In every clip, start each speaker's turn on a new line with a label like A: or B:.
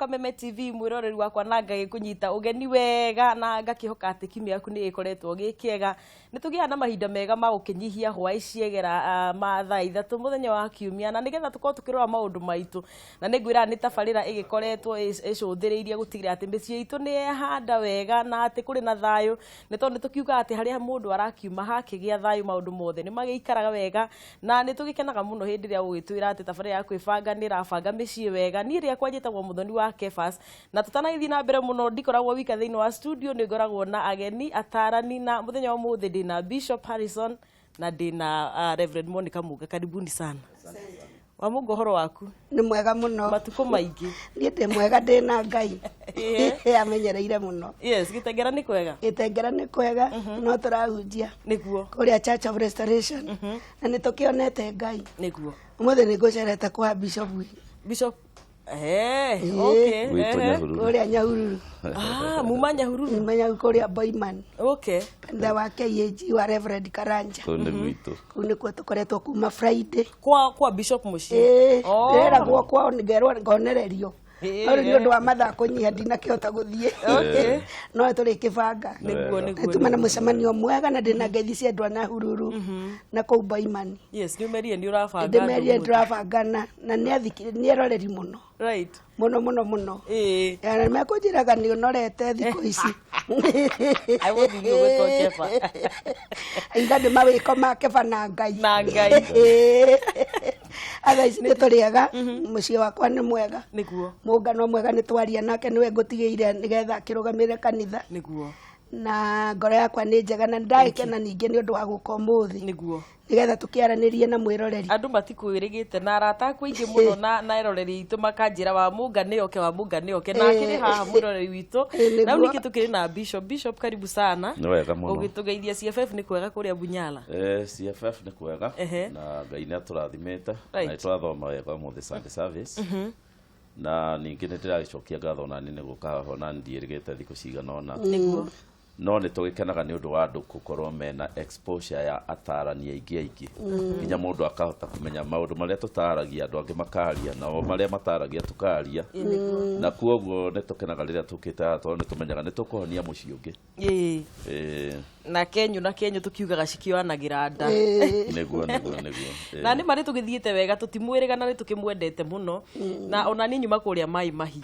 A: Kameme TV mwiroreri wakwa na ngagikunyita ugeni wega na ngakihoka ati kimi yaku ni ikoretwo gikiega nitugia na mahinda mega ma gukinyihia hwai ciegera mathaa 3 muthenya wa kiumia na nigetha tukorwo tukirora maundu maitu na ningwira ni tabarira igikoretwo icuthiriirie gutigira ati micii itu ni handa wega na ati kuri na thayu ni tondu tukiuga ati haria mundu arakiuma hakigia thayu maundu mothe ni magiikaraga wega na ni tugikenaga muno hindi ria ugitwira ati tabarira ya kwibanga ni rafanga micii wega ni ria kwanjitagwo muthoni wa Kefas na tutanagithi na mbere muno ndikoragwo wika thiini wa studio ni ngoragwo na ageni atarani na muthenya wa muthi dina Bishop Harrison na dina Reverend Monica Muga. Karibuni sana. Wa Mungu horo waku
B: ni mwega muno
A: matuko maingi
B: ni ndi mwega ndina Ngai amenyereire muno.
A: Yes, Gitengera ni kwega.
B: Gitengera ni kwega no turahunjia
A: niguo
B: kuria Church of Restoration na nitukionete Ngai
A: niguo
B: umuthe ni ngucerete kwa Bishop
A: okay.
B: Kuria Nyahururu.
A: Muma Nyahururu.
B: Mumanya kuria Boyman.
A: Okay.
B: Nda wa KAG wa Reverend Karanja.
C: Kunde mwitu.
B: Kune kwa tukoretwo kuma Friday.
A: Kwa Bishop Mushi.
B: Rera gwo kwao ngerwo ngonererio. Ori ni undu wa mathako nyia ndina kihota guthie.
A: Okay.
B: No turi kibanga.
A: Niguo.
B: Tumana mucemanio mwega na ndina ngeithi cia andu na Hururu na kuu Boyman.
A: Yes, ni merie ni urabanga.
B: Ndi merie ndurabangana na ni athikire ni eroreri muno.
A: Right.
B: Muno. Ya mekunjiraga ni unorete thiko ici.
A: I want you to go Kefa.
B: Inga ndi mawiko ma Kefa na Ngai. Aga ici ni turiega mucii wakwa ni mwega.
A: Niguo.
B: Mungano mwega ni twaria nake niwe ngutigiire nigetha kirugamire kanitha.
A: Niguo.
B: Na ngoro yakwa ni njega na ndaikena ningi ni undu wa guka umuthi.
A: Niguo.
B: Nigetha tukiaranirie na mwiroreri.
A: Andu matikwirigite na arata kuingi muno na eroreri itu makanjira wa Munga ni oke na akiri haha mwiroreri witu na uniki tukiri na Bishop karibu sana.
C: Ni wega muno.
A: Ugitugeithia CFF ni kwega kuria Bunyala.
C: CFF ni kwega na Ngai ni aturathimete na turathoma wega muthi Sunday service. Na ningi ni ndiragicokia ngatho na nini gukaho na ndirigite thiku ciganona.
A: Niguo.
C: No ni tugikenaga ni undu wa andu gukorwo mena exposure ya atarani aingi nginya mundu akahota kumenya maundu maria tutaragia andu angi makaria na o maria mataragia tukaria na kuoguo ni tukenaga riria tukita tondu ni tumenyaga ni tukuhonia mucii ungi na Kenyu tukiugaga cikioanagira nda niguo
A: na ni mari tugithiite wega tutimwiriga na ni tukimwendete muno na ona ni nyuma kuria mai mahiu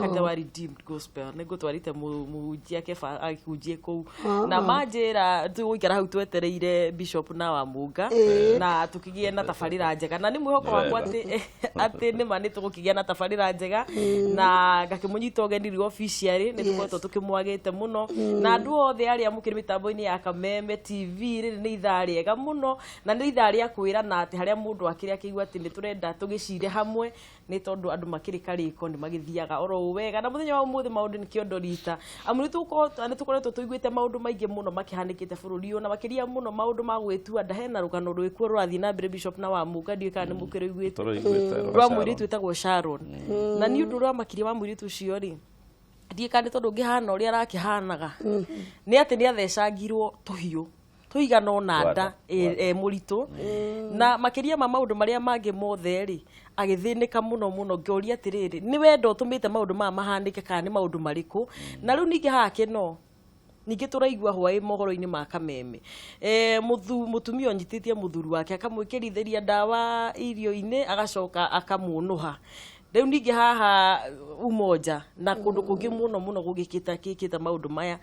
A: kata wa Redeemed Gospel nego twarite muhunjia Kefa akihunjie ku na manjira tuguikara hau twetereire Bishop na wa Munga na tukigie na tabarira njega na ni mwihoko wakwa ati ni mani tugukigia na tabarira njega na ngakimunyita ugeni ri officially ni tukoretwo tukimwagite muno na andu othe aria mukiri mitambo-ini ya Kameme TV riri ni ithaa riega muno na ni ithaa ria kwirana ati haria mundu akiri akigua ati ni turenda tugicire hamwe ni tondu andu makiri kariko ni magithiaga oro wega na muthenya wa umuthi maundu ni kiondo rita amuri tukoretwo tuiguite maundu maingi muno makihanikite bururi na makiria muno maundu ma gwitua nda hena rugano rwikuo rwathi na mbere Bishop na wa Munga ndiuka ni mukiri iguite rwa mwiri twitagwo Sharon na ni undu rwa makiria wa mwiri tucio ri ndiikane tondu ngihana uria arakihanaga ni ati ni athecangirwo tuhiu tuigana ona nda muritu na makiria ma maundu maria mangi mothe ri agithinika muno ngioria atiriri ni wendo utumite maundu ma mahandike kana ni maundu mariku na riu ningi hake no ningi turaigua hwai mohoro-ini ma Kameme mutumia onyititie muthuri wake akamwikirithiria ndawa irio-ini agacoka akamunuha riu ningi haha umoja na kundu kungi muno gugikita maundu maya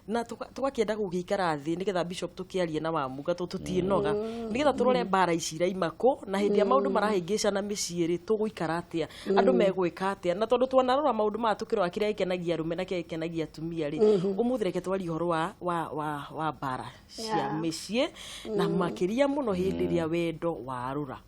A: na tugakienda gugikara thi nigetha Bishop tukiarie na wa Munga tutinoga nigetha turore bara icira imako na hindi ya maundu marahingica na miciiri tuguikara atia andu megwika atia na tondu twanarora maundu ma tukiro akiria ikenagia rume na ikenagia atumia ri umuthireke twari horo wa bara cia micii na makiria muno hindi ria wendo warura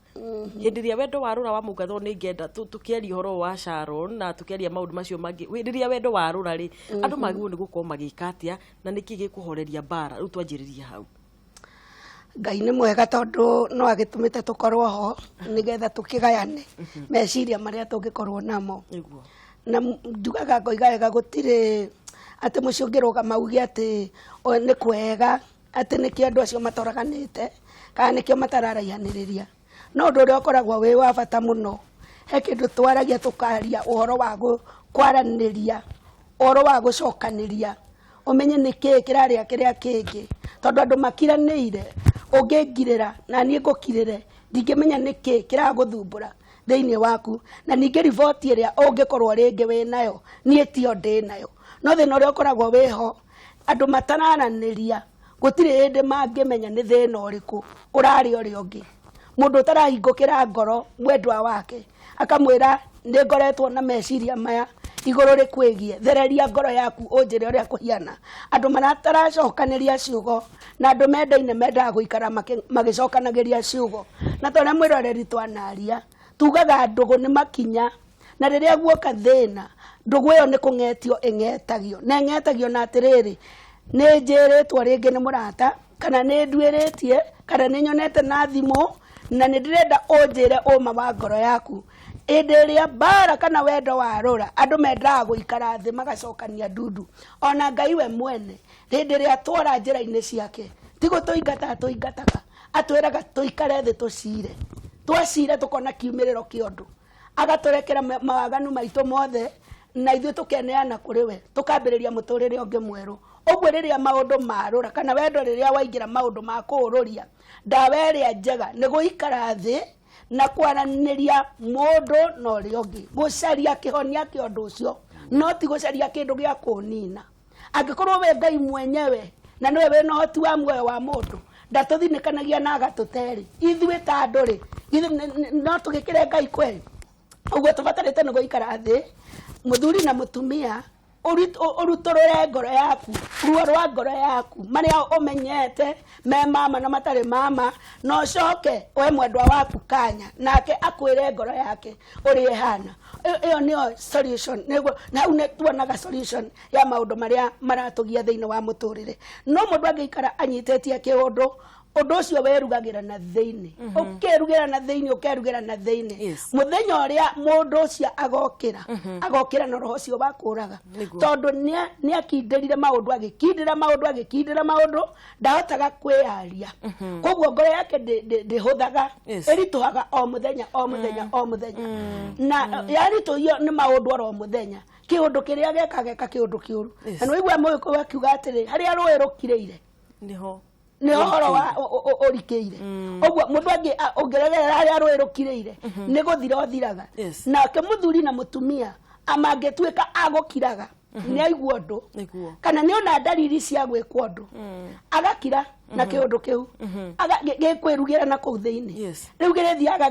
A: hindi ria wendo warura wa Munga tho ni ngenda tukiaria horo wa Sharon na tukiaria maundu macio mangi hindi ria wendo warura ri andu magiu ni gukorwo magika atia na niki gikuhoreria bara riu twanjiriria hau.
B: Ngai ni mwega tondu no agitumite tukorwo ho nigetha tukigayane meciria maria tungikorwo namo na ndugaga ngoigaga gutire ati mucio ngirugama ugi ati ni kwega ati nikio andu acio matoraganite kana nikio matararaihaniriria no ndu uria ukoragwo wi wa bata muno he kindu twaragia tukaria uhoro wa kwaranĩria oro wa gũcokanĩria umenye nĩkĩ kĩrarĩa kĩrĩa kĩngĩ tondũ andũ makiranĩire ũngĩngirĩra na niĩ ngũkirĩre ndingĩmenya nĩkĩ kĩragũthumbũra thĩinĩ waku na ningĩ riboti ĩrĩa ũngĩkorwo rĩngĩ wĩ nayo niĩ tio ndĩ nayo no thĩna ũrĩa ũkoragwo wĩho andũ matararanĩria gũtirĩ hĩndĩ mangĩmenya nĩ thĩna ũrĩkũ ũrarĩ ũrĩa ũngĩ mũndũ ũtarahingũkĩra ngoro mwendwa wake akamwĩra nĩ ngoretwo na meciria maya igũrũ rĩkwĩgie thereria ngoro yaku ũnjĩre ũrĩa kũhiana andũ marataracokanĩria ciugo na andũ mendaga gũikara magĩcokanagĩria ciugo na ta ũrĩa mwĩroreri twanaria tugaga ndũgũ nĩ makinya na rĩrĩa guoka thĩna ndũgũ ĩyo nĩ kũng'etio ĩng'etagio na ĩng'etagio na atĩrĩrĩ nĩ njĩrĩtwo rĩngĩ nĩ mũrata kana nĩ nduĩrĩtie kana nĩ nyonete na thimũ na nĩ ndĩrenda ũnjĩre ũma wa ngoro yaku ĩndĩ ĩrĩa mbara kana wendo warũra andũ mendaga gũikara thĩ magacokania ndundu ona Ngai we mwene hĩndĩ ĩrĩa twora njĩra-inĩ ciake tigo tũingataga atwĩraga tũikare thĩ tũcire twacire tũkona kiumĩrĩro kĩa ũndũ agatũrekera mawaganu maitũ mothe na ithuĩ tũkeneana kũrĩ we tũkambĩrĩria mũtũrĩre ũngĩ mwerũ ũguo rĩrĩa maũndũ marũra kana wendo rĩrĩa waingĩra maũndũ ma kũũrũria ndawa ĩrĩa njega nĩ gũikara thĩ na kwaranĩria mũndũ na ũrĩa ũngĩ gũcaria kĩhonia kĩa ũndũ ũcio no ti gũcaria kĩndũ gĩa kũnina angĩkorwo we Ngai mwenyewe na nĩwe wĩna ũhoti wa muoyo wa mũndũ ndatũthinĩkanagia na agatũterĩ ithuĩ ta andũ-rĩ no tũgĩkĩre Ngai kweli ũguo tũbatarĩte nĩ gũikara thĩ mũthuri na mũtumia ũrutũrũre ngoro yaku ruo rwa ngoro yaku marĩa ũmenyete me mama na matarĩ mama no coke we mwendwa waku kanya nake akwĩre ngoro yake ũrĩa ihana ĩyo nĩyo solution nĩguo na une tuonaga solution ya maũndũ marĩa maratũgia thĩinĩ wa mũtũrĩre no mũndũ angĩikara anyitĩtie kĩũndũ ũndũ ũcio werugagĩra na thĩinĩ ũkerugĩra na thĩinĩ ũkerugĩra na thĩinĩ mũthenya ũrĩa mũndũ ũcio agokĩra na roho ũcio wa kũũraga tondũ nĩ akindĩrire agĩkindĩra maũndũ ndahotaga kwĩyaria koguo ngoro yake ndĩhũthaga ĩritũhaga o mũthenya na yaritũhio nĩ maũndũ oro mũthenya kĩũndũ kĩrĩa geka kĩũndũ kĩũru na nĩ igua mũgĩkũyũ akiuga atĩrĩ harĩa rũĩ rũkirĩire nĩ ũhoro wa ũrikĩire ũguo mũndũ ũngĩregerera harĩa rũĩ rũkirĩire nĩ gũthira ũthiraga nake mũthuri na mũtumia amangĩtuĩka agũkiraga nĩ aigua ũndũ kana nĩ ona ndariri cia gwĩkwo ũndũ agakira na kĩũndũ kĩu gĩkwĩrugĩra na kũu thĩinĩ rĩu gĩthiaga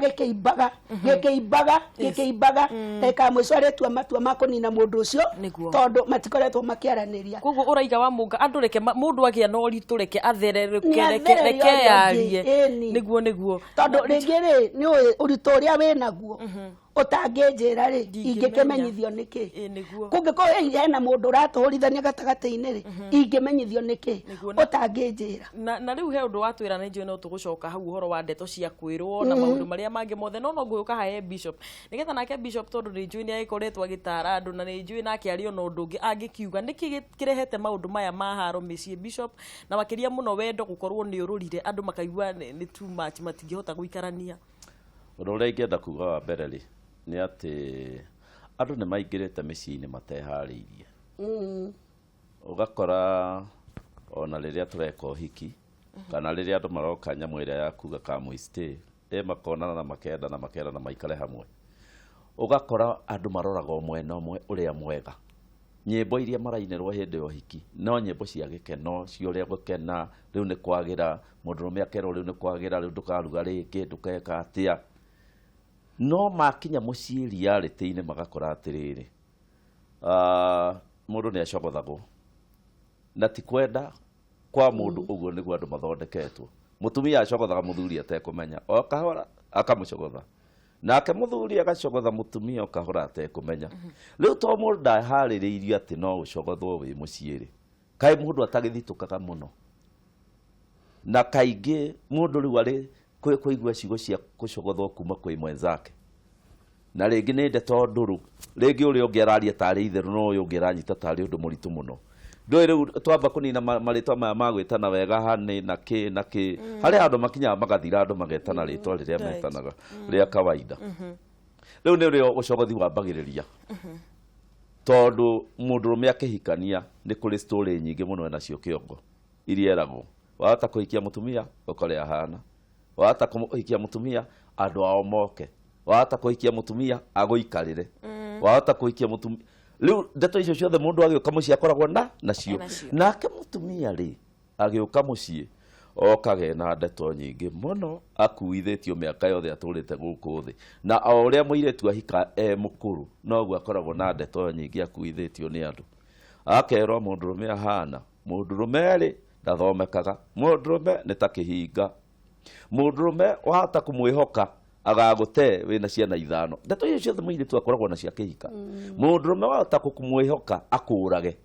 B: gĩkĩimbaga eka mũico arĩtua matua ma kũnina mũndũ ũcio tondũ matikoretwo makĩaranĩria
A: koguo ũraiga wa mũnga andũ reke mũndũ agĩa na ũritũ reke athererũke reke yarie nĩguo
B: tondũ rĩngĩ nĩ ũritũ ũrĩa wĩnaguo ũtangĩnjĩra-rĩ ingĩkĩmenyithio nĩkĩ kũngĩkorwo hena mũndũ ũratũhũrithania gatagatĩ-inĩ-rĩ ingĩmenyithio nĩkĩ ũtangĩnjĩra
A: na rĩu he ũndũ watwĩra nĩ njũĩ no tũgũcoka hau ũhoro wa ndeto cia kwĩrwo na maũndũ marĩa mangĩ mothe no ngũyũka hahe Bishop nĩgetha nake Bishop tondũ nĩ njũĩ nĩ agĩkoretwo agĩtara andũ na nĩ njũĩ nake arĩ ona ũndũ ũngĩ angĩkiuga nĩkĩ kĩrehete maũndũ maya ma haro mĩciĩ Bishop na makĩria mũno wendo gũkorwo nĩ ũrũrire andũ makaigua nĩ too much matingĩhota gũikarania
C: ũndũ ũrĩa ingĩenda kuga wa mbere-rĩ nĩ atĩ andũ nĩ maingĩrĩte mĩciĩ-inĩ mateharĩirie ũgakora ona rĩrĩa tũreka ũhiki kana rĩrĩa andũ maroka nyamũ ĩrĩa ya kuga kamũistĩ makonana na makendana maikare hamwe ũgakora andũ maroraga mwena ũmwe ũrĩa mwega nyĩmbo iria marainĩrwo hĩndĩ ya ũhiki no nyĩmbo cia gĩkeno cia ũrĩa gũkena rĩu nĩ kwagĩra mũndũrũme akerwo rĩu nĩ kwagĩra rĩu ndũkaruga rĩngĩ ndũkeka atĩa no makinya mũciĩ reality-inĩ magakora atĩrĩrĩ mũndũ nĩ acogothagwo na ti kwenda kwa mũndũ ũguo nĩguo andũ mathondeketwo mũtumia acogothaga mũthuri atekũmenya o kahora akamũcogotha nake mũthuri agacogotha mũtumia o kahora atekũmenya rĩu to mũndũ ndaharĩrĩirio atĩ no ũcogothwo wĩ mũciĩ-rĩ kaĩ mũndũ atagĩthitũkaga mũno na kaingĩ mũndũ rĩu arĩ kũigua ciugo cia kũcogothwo kuma kwĩ mwenzake na rĩngĩ nĩ ndeto ndũrũ rĩngĩ ũrĩa ũngĩ araria tarĩ itherũ no ũyũ ũngĩ aranyita tarĩ ũndũ mũritũ mũno ndũĩ rĩu twamba kũnina marĩtwa maya ma gwĩtana wega hanĩ na kĩ harĩa andũ makinyaga magathira andũ magetana rĩtwa rĩrĩa metanaga rĩa kawaida rĩu nĩ rĩo ũcogothi wambagĩrĩria tondu mundurume akihikania ni kuri story nyingi muno nacio kiongo iria eragwo wahota kuhikia mutumia ukore ahana wahota kuhikia mutumia andu ao moke wahota kuhikia mutumia aguikarire wahota kuhikia mutumia riu ndeto icio ciothe mundu agioka mucii akoragwo nacio nake mutumia ri agioka mucii okage na ndeto nyingi muno akuithitio miaka yothe aturite guku thi na o uria muiretu ahika mukuru noguo akoragwo na ndeto nyingi akuithitio ni andu akerwo mundurume ahana mundurume ri ndathomekaga mundurume ni ta kihinga mundurume wahota kumwihoka agagute wina ciana 5 ndeto icio ciothe muiretu akoragwo na cia kihika mundurume wahota kumwihoka akurage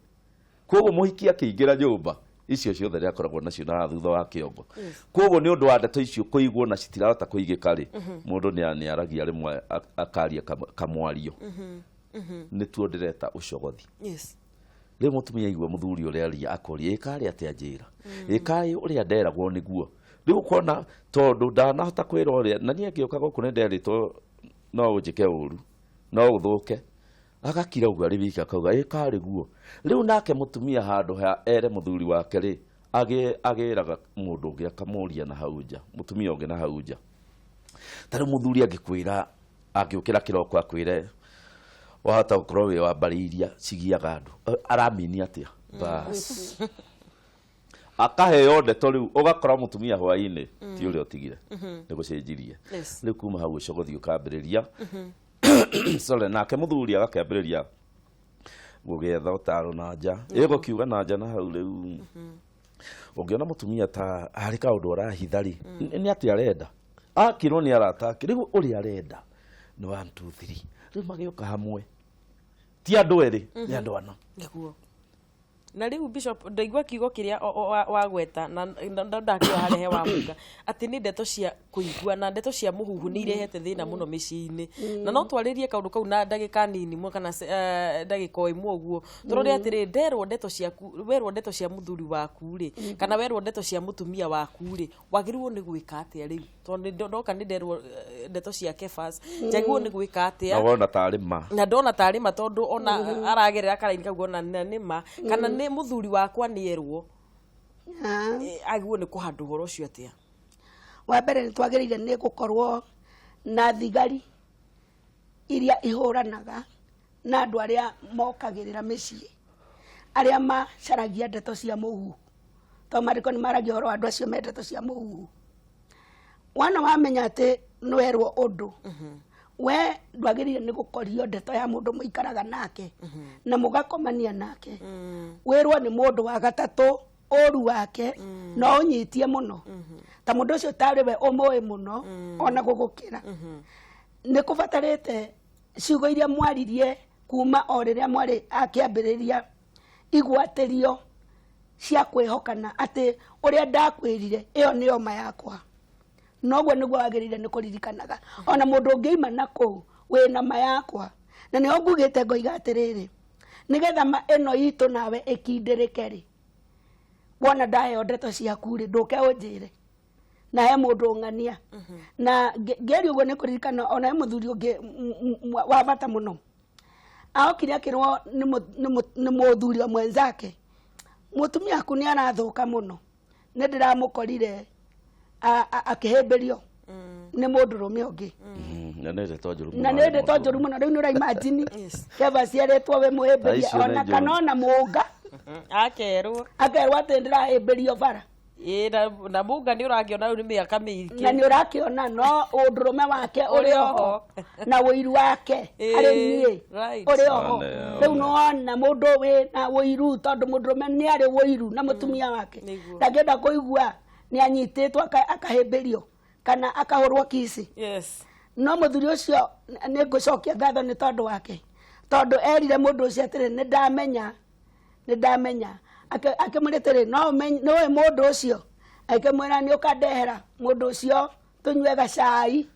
C: koguo muhiki akiingira nyumba icio ciothe ria akoragwo nacio na thutha wa kiongo koguo ni undu wa ndeto icio kuigwo na citirahota kuigika ri mundu ni aragia rimwe akaria kamwario ni tuo ndireta ucogothi le mutumia igwe muthuri uria aria akoria ikari atia njira ikari uria nderagwo niguo riu kona tondu ndanahota kwira uria na nie ngioka guku ne nderitwo no unjike uru no uthuke agakira ugu ari wika kauga ikari guo riu nake mutumia handu ha ere muthuri wake ri agiraga mundu ungi akamuria na hauja mutumia ungi na hauja tari muthuri agikwira agiukira kiroko akwire wahota gukorwo wi wa mbariria cigiaga andu aramini atia bas akaheo ndeto riu ugakora mutumia hwaini ti uria utigire ni gucenjirie riu kuma hau ucogothi ukambiriria sole nake muthuri agakambiriria gugetha utaro na nja ego kiuga na nja na hau riu ungiona mutumia ta hari kaundu arahithari ni ati arenda akirwo ni arataki riu uri arenda ni 1 2 3 riu magioka hamwe ti andu eri ni andu ana
A: niguo na riu bishop ndaigua kiugo kiria wagweta na ndakio harehe wa muga ati ni ndeto cia kuigua na ndeto cia muhuhu ni irehete thina muno miciini na no twaririe kaundu kau na ndagika nini mwe kana ndagika imwe uguo turore atiri nderwo ndeto cia werwo ndeto cia muthuri waku ri kana werwo ndeto cia mutumia waku ri wagirwo ni gwika atia riu tondu ndoka ni nderwo ndeto cia Kefas njagirwo ni gwika atia
C: na wona tarima
A: na ndona tarima tondu ona aragerera karaini kaguo na nima kana ni muthuri wakwa ni erwo agwo ni kuhandu horo cio atia
B: wa mbere ni twagirire ni gukorwo na thigari iria ihuranaga na andu aria mokagirira micii aria macaragia ndeto cia muhu to mariko ni maragia horo andu acio me ndeto cia muhu wana wamenya ati nwerwo undu we ndwagirire ni gukorio ndeto ya mundu muikaraga nake na mugakomania nake wirwo ni mundu wa gatatu oru wake no unyitie muno ta mundu ucio tari we umoi muno ona gugukira ni kubatarite ciugo iria mwaririe kuma o riria mwari akiambiriria igwatirio cia kwihokana ati uria ndakwirire iyo ni oma yakwa nogwe niguo wagirire ni kuririkanaga ona mundu ungiima nako wina ma yakwa na ni ngugite ngoiga atiriri nigetha ma eno itu nawe ikindirike ri bona ndahe ndeto ciaku ri nduke unjire na he mundu ngania na ngeri uguo ni kuririkana ona he muthuri ungi wa bata muno aokire akirwo ni muthuri wa mwenzake mutumia aku ni arathuka muno ni ndiramukorire akihemberio ni mundurume ungi
C: na nende
B: tonjuru muno riu ni ura imagine Kefas aretwo we muhemberia ona kanona muga
A: akerwo
B: ati ndirahemberio bara
A: na muga ni urakiona ni miaka mingi
B: na ni urakiona no undurume wake uri oho na wiru wake ari nie uri oho riu no mundu we na wiru tondu mundurume ni ari wiru na mutumia wake ndangenda kuigua ni anyititwo akahemberio kana akahurwo kisi no muthuri ucio ni ngucokia ngatho ni tondu wake tondu erire mundu ucio atiri ni ndamenya akimuritiri no we mundu ucio akimwira ni ukandehera mundu ucio tunywe gacai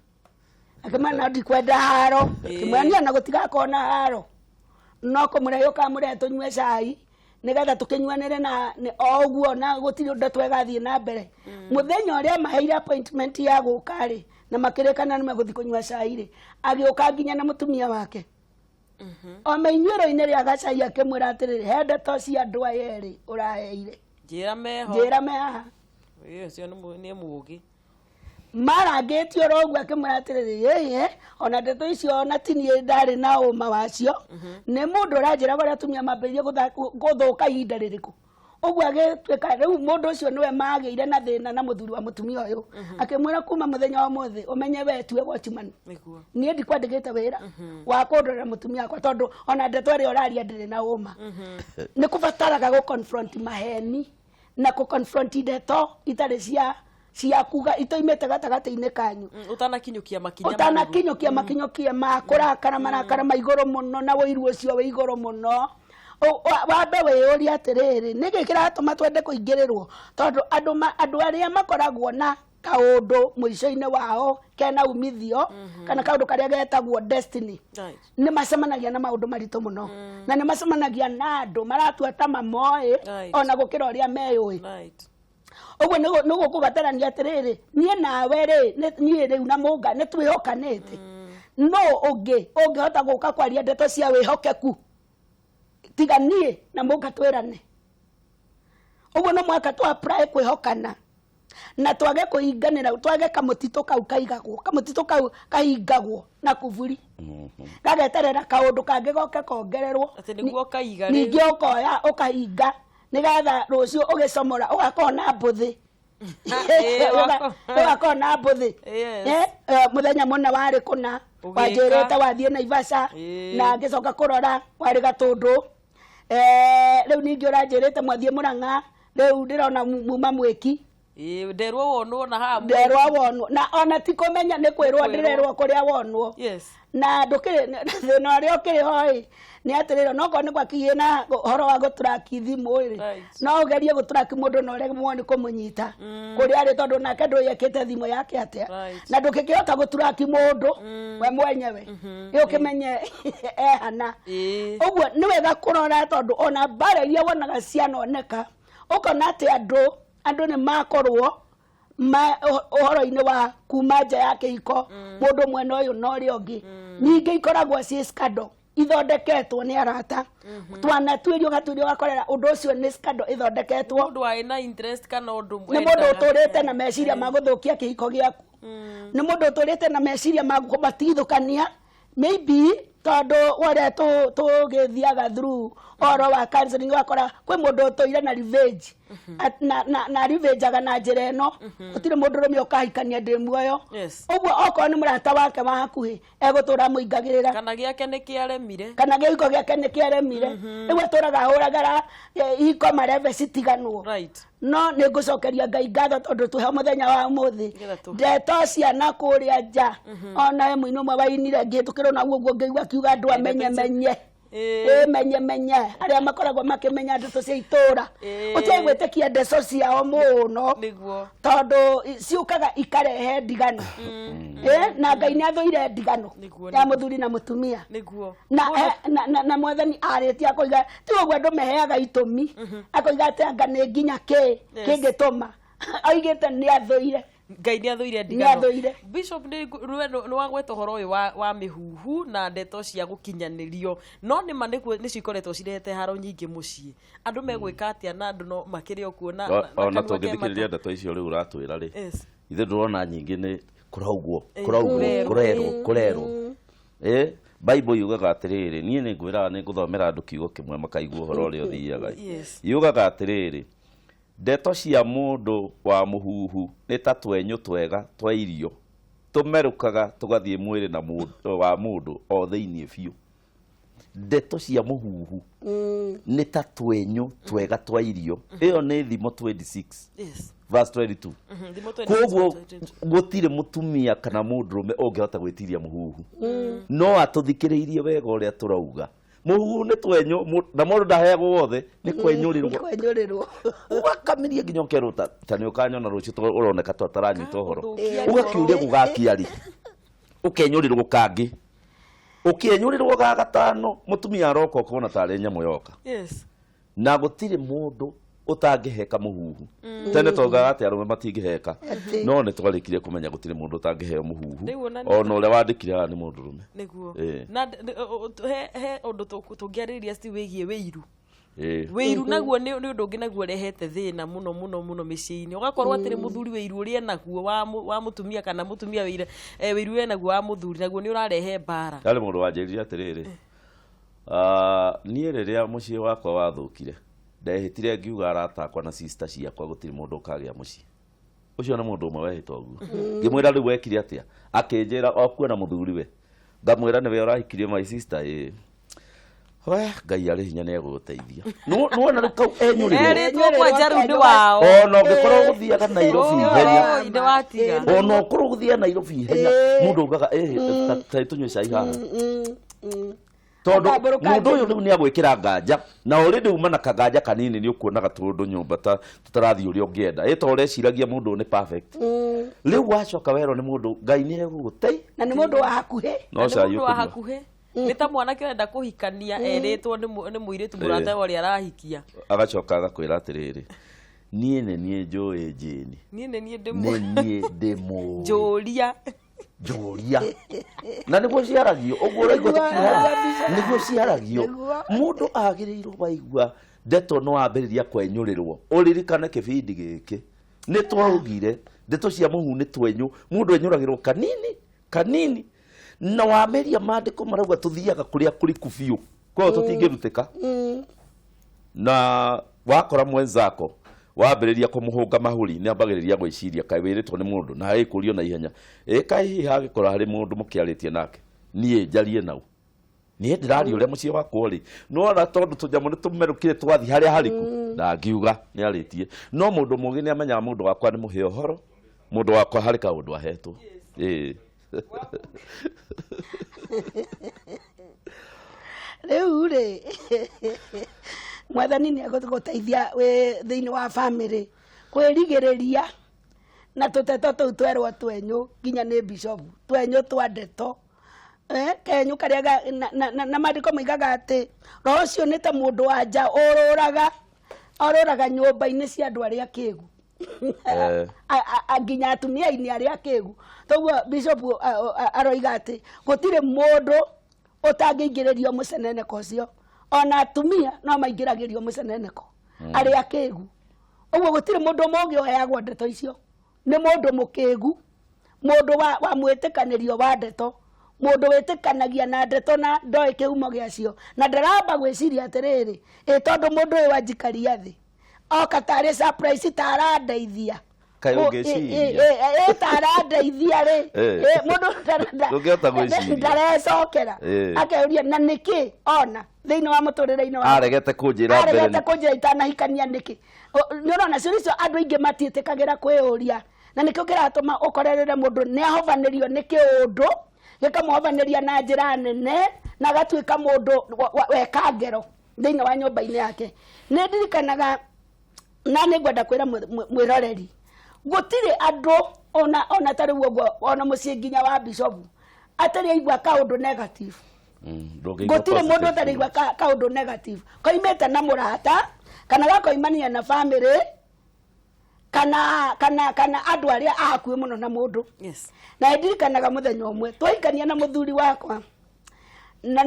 B: akimana ndikwenda haro kimwania na gutigakona haro no kumure ukamure tunywe cai nigetha tukinywanire na oguo na gutiri undu twegathie na mbere muthenya uria maheire appointment ya gukari na makirikana ni maguthi kunywa cai ri agiuka nginya na mutumia wake o meinyuĩro-inĩ rĩa gacai akĩmwĩra atĩrĩrĩ he ndeto cia andũ aya erĩ ũraheire
A: njĩra meho
B: njĩra me haha
A: ũcio nĩ mũũgĩ
B: marangĩtio roguo akĩmwĩra atĩrĩrĩ ona ndeto icio ona tinie ndarĩ na ũma wacio nĩ mũndũ ũranjĩra ũrĩa atumia mambĩrĩrie gũthũka ihinda rĩrĩkũ ũguo agĩtuĩka rĩu mũndũ ũcio nĩwe magĩire na thĩna na mũthuri wa mũtumia ũyũ akĩmwĩra kuma mũthenya wa ũmũthĩ ũmenye we tue watchman niĩ ndikwandĩkĩte wĩra wa kũndorera mũtumia wakwa tondũ ona ndeto ĩrĩa ũraria ndĩrĩ na ũma nĩ kũbataraga gũ-confront maheni na gũ-confront ndeto itarĩ cia kuga itoimĩte gatagatĩ-inĩ kanyu
A: ũtanakinyũkia
B: makinyũkie ma kũrakara marakara ma igũrũ mũno na wũiru ũcio wĩ igũrũ mũno wambe wĩyũria atĩrĩrĩ nĩkĩ kĩratũma twende kũingĩrĩrwo tondũ andũ arĩa makoragwo na kaũndũ mũico-inĩ wao kena umithio kana kaũndũ karĩa getagwo destiny nĩ macemanagia na maũndũ maritũ mũno na nĩ macemanagia na andũ maratua ta mamoĩ ona gũkĩra ũrĩa meyũĩ ũguo nĩ gũkũbatarania atĩrĩrĩ niĩ nawe niĩ rĩu na mũnga nĩ twĩhokanĩte no ũngĩhota gũka kwaria ndeto cia wĩhokeku tiga niĩ na mũnga twĩrane ũguo no mwaka twa-apply kwĩhokana na twage kũhinganĩra twage kamũtitũ kau kaigagwo kamũtitũ kau kahingagwo na kuburi gageterera kaũndũ kangĩ goke kongererwo ningĩ ũkoya ũkahinga nĩgetha rũciũ ũgĩcomora ũgakorwo na mbũthĩ ũgakorwo na mbũthĩ mũthenya mũna warĩ kũna wanjĩrĩte wathiĩ Naivasha na ngĩcoka kũrora warĩ Gatũndũ rĩu ningĩ ũranjĩrĩte mwathiĩ Mũrang'a rĩu ndĩrona muma Mwĩki
A: nderwo wonwo na haha
B: nderwo wonwo na ona ti kũmenya nĩ kwĩrwo ndĩrerwo kũrĩa wonwo na ndũkĩrĩ thĩna ũrĩa ũkĩrĩ ho nĩ atĩrĩrĩ nokorwo nĩ gwakirie na ũhoro wa gũturaki thimũ no ũgerie gũturaki mũndũ na ũregwo nĩ kũmũnyita kũrĩa arĩ tondũ nake ndũyekĩte thimũ yake atĩa na ndũkĩkĩhota gũturaki mũndũ we mwenyewe ũkĩmenye ehana ũguo nĩ wega kũrora tondũ ona mbara iria wonaga cianoneka ũkona atĩ andũ nĩ makorwo ũhoro-inĩ wa kuma nja ya kĩhiko mũndũ mwena ũyũ na ũrĩa ũngĩ ningĩ ikoragwo ciĩ scandal ithondeketwo nĩ arata twanatuĩrio gatuĩrio gakorera ũndũ ũcio nĩ scandal ithondeketwo nĩ mũndũ ũtũrĩte na meciria ma gũthũkia kĩhiko gĩaku nĩ mũndũ ũtũrĩte na meciria ma gũbatithũkania maybe tondũ wore tũgĩthiaga through ũhoro wa counseling wakora kwĩ mũndũ ũtũire na revenge na revengeaga na njĩra ĩno gũtirĩ mũndũ ũrũme ũkahikania ndĩ muoyo ũguo okorwo nĩ mũrata wake wa hakuhĩ egũtũra mũingagĩrĩra
A: kana gĩake nĩ kĩaremire
B: kana gĩhiko gĩake nĩ kĩaremire rĩu atũraga ahũragara ihiko marebe citiganwo no nĩ ngũcokeria Ngai ngatho tondũ tũhe mũthenya wa ũmũthĩ ndeto ciana kũrĩa nja ona mũini ũmwe wainire ngĩhĩtũkĩrwo naguo guo ngĩigua akiuga andũ amenye menye arĩa makoragwo makĩmenya ndeto cia itũra ũtiga gwĩtĩkia ndeto ciao mũno tondũ ciũkaga ikarehe ndigano na Ngai nĩ athũire ndigano ya mũthuri na mũtumia na Mwathani arĩtie akoiga ti ũguo andũ meheaga itũmi akoiga atĩ anga nĩ nginya kĩngĩtũma oigĩte nĩ athũire
A: Ngai nĩ athũire ndigano Bishop nĩ wagweta ũhoro ũyũ wa mĩhuhu na ndeto cia gũkinyanĩrio no nĩma nĩ cikoretwo cirehete haro nyingĩ mũciĩ andũ megwĩka atĩa na andũ no makĩrĩ o kuona
C: ona tũngĩthikĩrĩria ndeto icio rĩu ũratwĩra rĩ ithe ndũrona nyingĩ nĩ kũraugwo kũrerwo Bible yugaga atĩrĩrĩ niĩ nĩ ngwĩraga nĩ ngũthomera andũ kiugo kĩmwe makaigua ũhoro ũrĩa ũthiaga yugaga atĩrĩrĩ ndeto cia mũndũ wa mũhuhu nĩ ta twenyũ twega twa irio tũmerũkaga tũgathiĩ mwĩrĩ na wa mũndũ o thĩinĩ biũ ndeto cia mũhuhu nĩ ta twenyũ twega twa irio ĩyo nĩ Thimo 26 verse 22 koguo gũtirĩ mũtumia kana mũndũrũme ũngĩhota gwĩtiria mũhuhu no atũthikĩrĩirie wega ũrĩa tũrauga mũhuhu nĩ twenyũ na mũndũ ndaheagwo wothe nĩ kwenyũrĩrwo ũgakamiria nginya ũkerwo ta nĩ ũkanyona rũciũ ũroneka twataranyita ũhoro ũgakiuria gũgakia rĩ ũkenyũrĩrwo kangĩ ũkĩenyũrĩrwo ga gatano mũtumia aroka ũkona tarĩ nyamũ yoka na gũtirĩ mũndũ utangiheka muhuhu tene toga ati arume matingiheka no ne twarikire kumenya gutire mundu utangiheo muhuhu ona ule wandikira ni mundu rume
A: niguo na he undu tungiariria sti wigie wiru naguo ni undu ungi naguo rehete thina muno miciini ugakorwo atiri muthuri wiru uri naguo wa mutumia kana mutumia wiru we naguo wa muthuri naguo ni urarehe mbara
C: yale mundu wanjiriria atiriri nie riria mucii wakwa wathukire ndehitire ngiuga aratakwa na sister ciakwa gutiri mundu ukagia mucii ucio na mundu umwe wehitwa uguo ngimwira riu wekire atia akinjira okuona muthuri we ngamwira niwe urahikirie my sister Ngai ari hinya ne guteithia no na kau
A: enyurire kwa jarundi wao
C: ono ngikorwo guthiaga Nairobi henya
A: inde watiga
C: ono ngikorwo guthia Nairobi henya mundu ugaga tunywe cai haha tondu mundu uyu riu ni agwikira nganja na already uma na kaganja kanini ni ukuonaga tundu nyumba tutarathi uri ungienda ita ureciragia mundu ni perfect riu wacoka wero ni mundu Ngai ni egugutei
B: na ni mundu wa hakuhe
C: no cai
A: wa hakuhe nita mwana kirenda kuhikania eritwo ni muiritu murata wari arahikia
C: agacoka agakwira atiriri nie njui njini
A: nie
C: ndimo
A: njuria
C: na niguo ciaragio uguo raigua tukiha niguo ciaragio mundu agiriirwo waigua ndeto no ambiriria kwenyurirwo uririkane kibindi giki ni twaugire ndeto cia muhu ni twenyu mundu enyuragirwo kanini na wameria mandiko marauga tuthiaga kuria kuri kubiu kwa tutingiruteka na wakora mwenzako wambiriria kumuhunga mahuri ni ambagiriria gwiciria kai wiritwo ni mundu na ikurio na ihenya kai hagikora hari mundu mukiaritie nake nie njarie nau nie ndirari uria mucie wakwa ri no na tondu tujamu ni tumerukire twathi haria hariku na ngiuga ni aritie no mundu mugi ni amenya mundu wakwa ni muhe uhoro mundu wakwa hari ka undu ahetwo
B: riu ri mwathani ni aguteithia we thiini wa family kwirigiriria na tuteto tuu twerwo twenyu nginya ni bishop twenyu twa ndeto kenyu karia na mandiko migaga ati roho cio ni ta mundu wa nja oruraga nyumba-ini cia andu aria kigu nginya atumia-ini aria kigu toguo bishop aroiga ati gutire mundu utangingiririo muceneneko ucio ona atumia no maingiragirio muceneneko aria kigu uguo gutire mundu mungi oheagwo ndeto icio ni mundu mukigu mundu wa mwitikanirio wa ndeto mundu witikanagia na ndeto na ndoi kiumo giacio na ndaramba gwiciria atiriri tondu mundu uyu wanjikaria thi okatari surprise tarandeithia
C: kai ungeciria
B: tarandeithia ri mundu ndarecokera akeuria na niki ona thiini wa muturire-ini wa
C: aregete kunjira
B: itanahikania niki ni urona cio andu aingi matiitikagira kwiuria na nikio kiratuma ukorerere mundu ni ahovanirio ni kiundu gikamuhovaniria na njira nene na gatuika mundu weka ngero thiini wa nyumba-ini yake ni ndirikanaga na ni ngwenda kwira mwiroreri gutire andu ona tari uguo ona mucie nginya wa bishop atari aigua kaundu negative gutire mundu atari aigua kaundu negative koimete na murata kana gakoimania na family kana andu aria ahakui muno na mundu na ndirikanaga muthenya umwe twaikania na muthuri wakwa na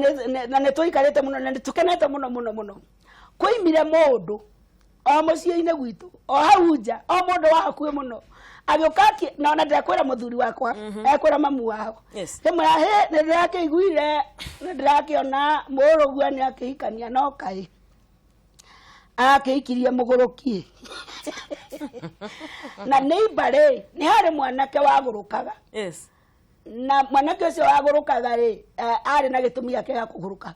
B: ne twikarite muno na tukenete muno koimire mundu o mucie-ini gwitu o hau nja o mundu wahakui muno agioka na ona ndakwira muthuri wakwa ekwira mamu wao rimwe ni ndirakiiguire ni ndirakiona murugua ni akihikania no kai akihikirie muguruki na neighbor ni hari mwanake wagurukaga na mwanake ucio wagurukaga ri ari na gitumi yake ya kuguruka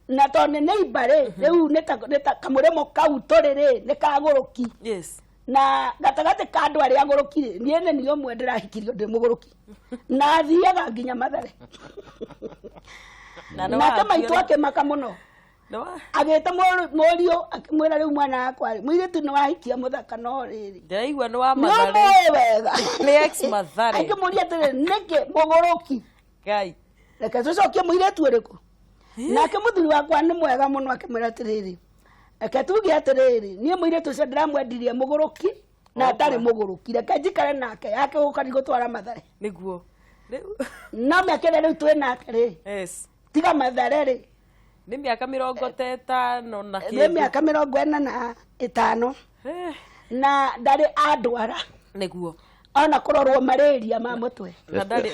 B: na to ni neighbor riu nita kamuremo kau turiri ni kaguruki na gatagate ka andu aria agurukire niene ni omwe ndirahikirio ndi muguruki na thiaga nginya Mathare na kama itwake maka muno ageta morio akimwira riu mwana wakwa mwiritu ni wahikia muthaka no riri
A: ndiraigua ni wa Mathare
B: wega
A: ni ex Mathare
B: akimuria tere nike muguruki
A: Ngai
B: reke tucokie mwiritu uriku nake muthuri wakwa ni mwega muno akimwira tiriri reke tuge atiriri nie muiretu cio ndiramwendirie muguruki na atari muguruki reke njikare nake yake gukari gutwara Mathare
A: niguo
B: no miakere riu twi nake ri
A: yes
B: tiga Mathare ri
A: ni miaka 50 na
B: ni miaka 45 na ndari andwara
A: niguo
B: ona kurorwo malaria ma mutwe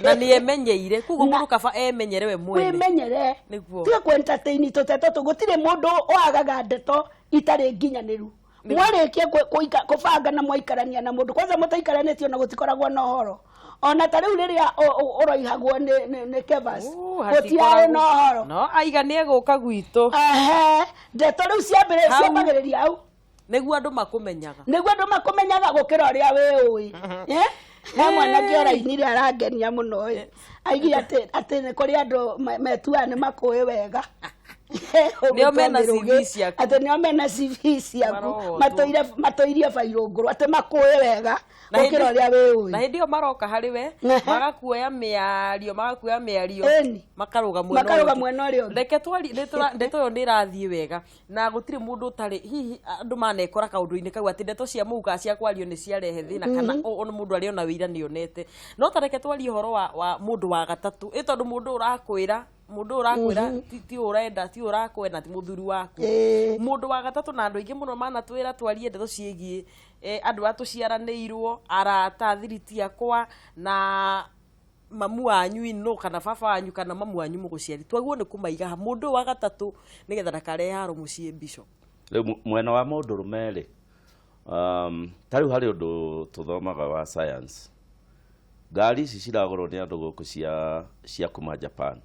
A: na ni emenyeire kugo mundu kaba emenyere we mwene
B: kwimenyere
A: niguo
B: tiga ku entertain tuteto gutire mundu oagaga ndeto itari nginyaniru mwarikie kubanga na mwaikarania na mundu kwanza mutaikaranitio na gutikoragwo na horo ona tariu riria uroihagwo ni Kevas gutiare na horo
A: no aiga ni eguka gwitu
B: ndeto riu ciambagiriria au
A: niguo andu makumenyaga
B: gukira uria we ui mwana ki orainire arangenia muno aigi ati ni kuri andu metua ni makuwi wega
A: nio mena CV ciaku
B: ati nio mena CV ciaku matoirie bairunguru ati makuwi wega gukira uria we ui
A: na hindi o maroka hari we magakuoya miario makaruga
B: mwena urio
A: reke twari ndeto yo ni rathie wega na gutire mundu utari hihi andu manekora kaundu-ini kau ati ndeto cia muga cia kwario ni ciarehe thina kana ona mundu ari ona wira ni onete no tareke twari horo wa mundu wa gatatu itondu mundu urakwira ti urenda ti urakwena ti muthuri waku mundu wa gatatu na andu ingi muno manatwira twarie ndeto ciegie andu atuciaraniirwo arata thiriti akwa na mamu wanyu ino kana baba wanyu kana mamu wanyu muguciari twaguo ni kumaiga mundu wa gatatu nigetha ndakarehe haro mucie Bishop
C: riu mwena wa mundu rumeri tariu hari undu tuthomaga wa science ngari ici ciragorwo ni andu guku cia kuma Japan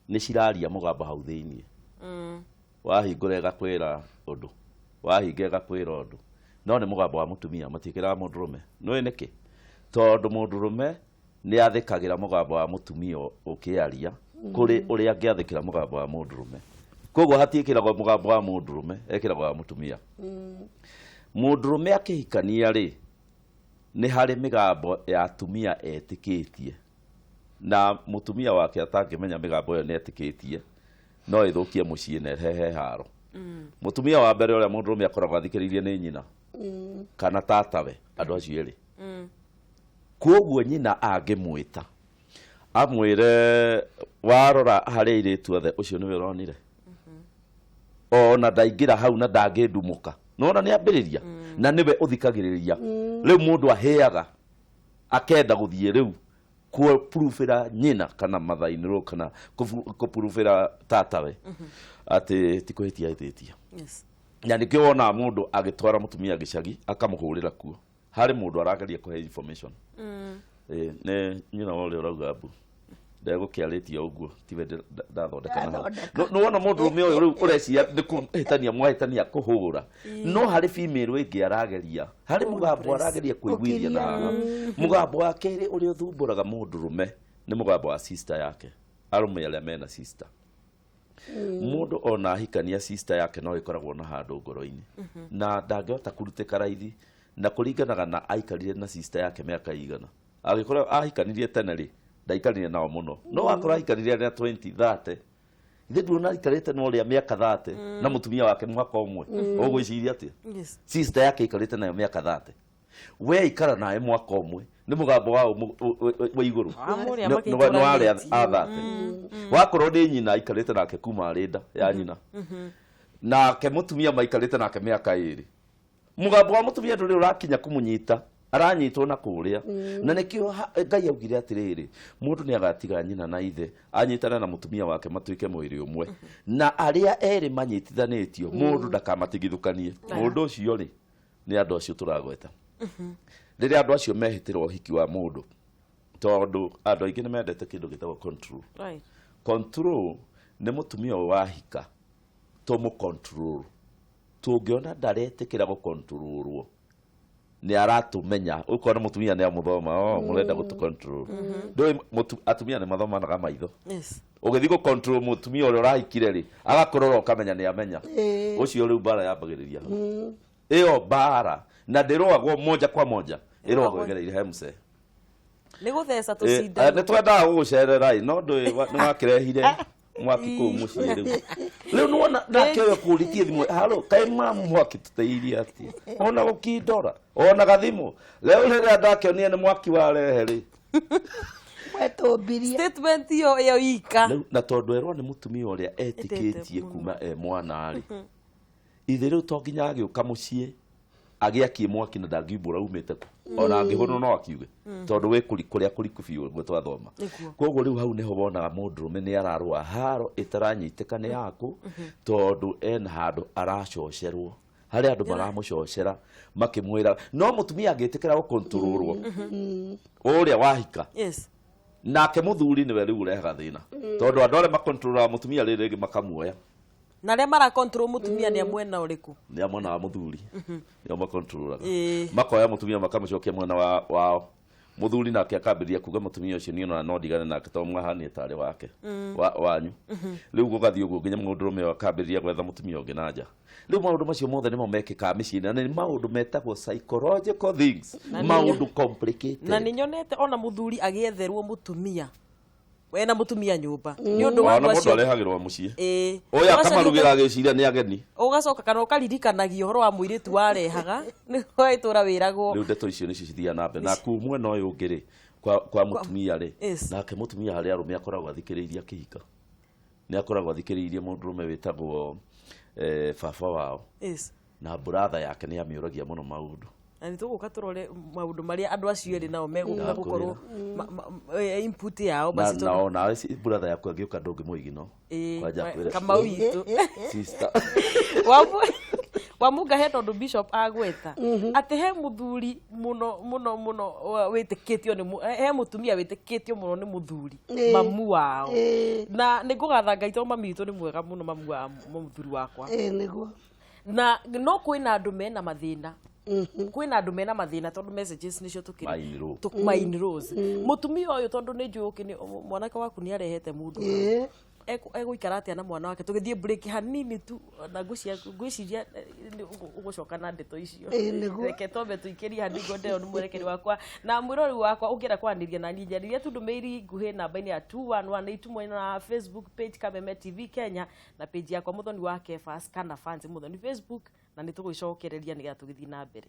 C: ni ciraria mugamba hau thiini wahingura gakwira undu wahinga gakwira undu no ni mugamba wa mutumia matikira mundurume no niki tondu mundurume ni athikagira mugamba wa mutumia ukiaria kuri uria angiathikira mugamba wa mundurume koguo hatiikiragwo mugamba wa mundurume ekiragwo wa mutumia mundurume akihikania ri ni hari migambo ya atumia etikitie na mutumia wake atangimenya migambo yo netikitie no ithukie mucii na hehe haro mutumia wa mbere uria mundurume akoragwo athikiririe ni nyina kana tatawe andu acio eri koguo nyina angimwita amwire warora hari iritu othe ucio niwe uronire ona ndaingira hau na ndangindumuka nona ni ambiriria na niwe uthikagiriria riu mundu aheaga akenda guthie riu ku prufera nyina kana mathainiro kana ku prufera tatawe ati tikuhitia ititia
A: yes
C: na nikio wona mundu agitwara mutumia gicagi akamuhurira kuo hari mundu arageria kuhe information ne nyina wole urauga bu ndegukiaritia uguo tiwe ndathondekana no wona mundu rumio riu urecia nikuhitania mwahitania kuhura no hari female ingi arageria hari mugambo arageria kuiguithia na mugambo wake ri uri uthumburaga mundu rume ni mugambo wa sister yake arume aria mena sister mundu ona hikania sister yake no ikoragwo na handu ngoro-ini na ndangehota kuruteka raithi na kuringanaga na aikarire na sister yake miaka igana agikora ahikanirie tene ri ndaikarire nao muno no akora ahikanirie na 2030 ithe nduna ikarite no ria miaka 30 na mutumia wake mwaka umwe ugwiciria atia sister yake ikarite nayo miaka 30 we ikara nae mwaka umwe ni mugambo wa iguru no aria athate wakorwo ni nyina ikarite nake kuma arinda ya nyina nake mutumia maikarite nake miaka 2 mugambo wa mutumia nduri urakinya kumunyita aranyitwo na kuria na nikio Ngai augire atiriri mundu ni agatiga nyina na ithe anyitana na mutumia wake matuike mwiri umwe na aria eri manyitithanitio mundu ndakamatigithukanie mundu ucio ri ni andu acio turagweta riria andu acio mehitirwo uhiki wa mundu tondu andu aingi ni mendete kindu gitagwo control
A: right
C: control ni mutumia wahika tomu control tungiona ndaretikira go controlwo ni aratumenya ukona mutumia ni amuthoma murenda gutu control ndo atumia ni mathomanaga maitho
A: yes
C: ugithi go control mutumia uri urahikire ri agakorora ukamenya ni amenya ucio riu bara yambagiriria iyo bara na ndirogwo moja kwa moja irogwo gereire hemse
A: ni gutheca tucinda
C: ni twenda gugucerera no ndu ni wakirehire mwaki kuu muciĩ rĩu rĩu nĩwona nake we kũũrĩtie thimũ halo kaĩ mamu mwaki tũteithie atĩa ona gũkindora ona gathimũ rĩu rĩrĩa ndakĩonire nĩ mwaki warehe rĩ
B: Wetũmbirie.
A: Statement yo ika.
C: Na tondũ erwo nĩ mũtumia ũrĩa etĩkĩtie kuma mwana rĩ ithe rĩu to nginya agĩũka mũciĩ agĩakie mwaki na ndangiumbũra umĩte ku ona angĩhũrwo no akiuge tondũ we kũrĩa kũriku biũ gwe twathoma koguo rĩu hau nĩho wonaga mũndũrũme nĩ ararũa haro ĩtaranyitĩka nĩ yakũ tondũ ena handũ aracocerwo harĩ andũ maramũcocera makĩmwĩra no mũtumia angĩtĩkĩra gũkontrolwo ũrĩa wahika nake mũthuri nĩwe rĩu ũrehaga thĩna tondũ andũ arĩa makontrolaga mũtumia rĩrĩ rĩngĩ makamuoya
A: na rĩa mara control mutumia ni amwena ũrĩkũ
C: ni amwena wa muthuri nĩo makontrolaga makoya mutumia makamũcokia mwena wao muthuri nake akambĩrĩria kuga mutumia ũcio niĩ no ndigane nake tondũ mwahanie tarĩ wake wanyu rĩu gũgathiĩ ũguo nginya mũndũrũme akambĩrĩria gwetha mutumia ũngĩ na nja rĩu maũndũ macio mothe nĩmo mekĩkaga mĩciĩ na nĩ maũndũ metagwo psychological things maũndũ complicated
A: na nĩ nyonete ona muthuri agĩetherwo mutumia wena mutumia nyumba ni undu wa
C: mũndũ arehagĩrwo mũciĩ oya akamarugĩra agĩciria nĩ ageni
A: ugacoka kana ukaririkanagia ũhoro wa mũirĩtu warehaga nĩ waitũra wĩragwo
C: rĩu ndeto icio nĩcio cithiaga na mbere na kuu mwena ũyũ ũngĩ rĩ kwa mutumia rĩ nake mutumia harĩa arũme akoragwo athikĩrĩirie akĩhika nĩ akoragwo athikĩrĩirie mũndũrũme wĩtagwo baba wao na brother yake nĩ amĩũragia mũno maũndũ
A: na nĩ tũgũka tũrore maũndũ marĩa andũ acio erĩ nao megũka gũkorwo input yao
C: basi na ona brother yakwa ngĩũka ndũngĩmũigi no kwanja kwĩra
A: Kamau witũ
C: sister
A: wamunga he tondũ bishop agweta atĩ he mũthuri mũno wĩtĩkĩtio nĩ he mũtumia wĩtĩkĩtio mũno nĩ mũthuri mamu wao na nĩ ngũgatha Ngai tondũ mami witũ nĩ mwega mũno mamu wa mũthuri wakwa
B: nĩguo
A: na no kwĩna andũ mena mathĩna kwĩna andũ mena mathĩna tondũ messages nĩcio tukĩmain rose mũtumia ũyũ tondũ nĩ njũĩ mwanake waku nĩ arehete mũndũ egũikara atĩa na mwana wake tũgĩthiĩ break hanini tu na ngwĩciria ũgũcoka na ndeto icio reke tombe tũikĩrie handingo ndeo nĩ mwerekeri wakwa na mwĩrori wakwa ũngĩenda kwanĩria na niĩ njaririe tu ndũmĩrĩri nguhĩ namba-inĩ ya 211 itumwo na Facebook page Kameme TV Kenya na page yakwa Muthoni wa Kebas kana fans Muthoni Facebook na nĩ tũgũicokereria nĩgetha tũgĩthiĩ na mbere.